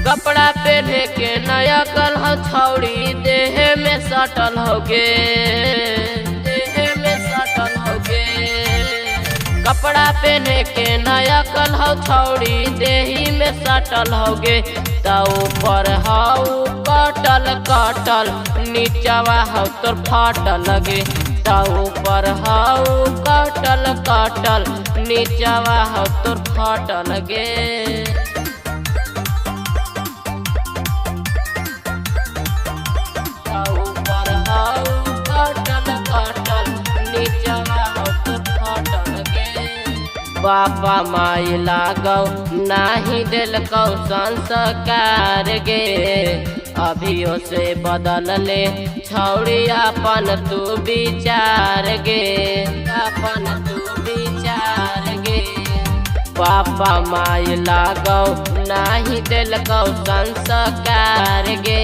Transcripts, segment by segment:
कपड़ा पहने के नया कल हो छौड़ी देह में सटल होगे, देह में सटल होगे। कपड़ा पहने के नया कल हो छौड़ी देही में सटल होगे। तो ऊपर हाउ कटल कटल नीचवा हो तोर फाटल लगे। तो ऊपर हाउ कटल कटल नीचवा हो तोर फाटल लगे। बापा माई लागौ नाही दिलकौ संस्कार गे। अभियो से बदल ले छौड़ी अपन तू विचार गे, अपन तू विचार गे। बापा माई लागौ नाही दिलकौ संस्कार गे।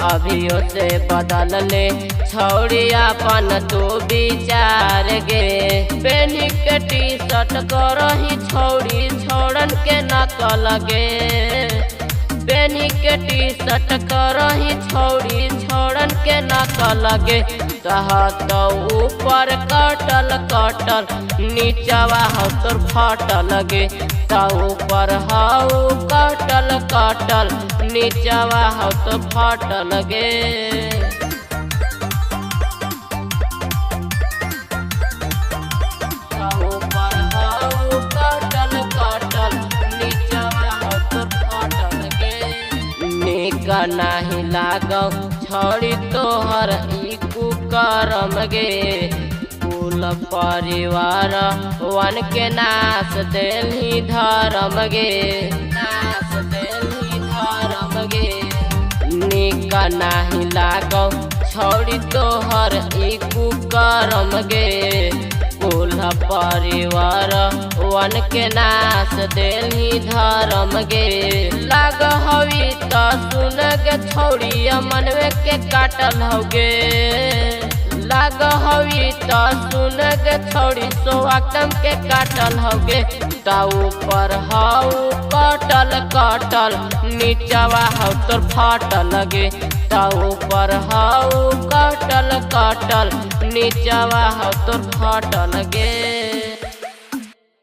अभियो से बदल ले छौड़ी अपन तू विचार गे। पेनी के टी शर्ट करही छौड़ी छोड़न के नकल गे। पेनी के टी शर्ट करही छौड़ी छोड़न के नकल गे। तो ऊपर कटल कटल नीचवा हो तोर फाटल गे। तो ऊपर हाउ कटल कटल नीचवा हो तोर फाटल गे। नाही लागौ छौड़ी तोहर ई कुकरम गे। कुल परिवार वन के नाश देलही धर्म गे, नाश देलही धर्म गे। निक नाही लागौ छौड़ी तोहर ई कुकरम गे। कुल परिवार वन के नाश देलही धर्म गे। लाग हवी तो सुन गे छौड़ी मनवे के काटल होगे। लाग हवी तो सुन गे छौड़ी सोआकम के काटल होगे। तो ऊपर हाउ कटल कटल नीचवा हो तोर फाटल गे। तो ऊपर हाउ कटल कटल नीचवा हो तोर फाटल गे।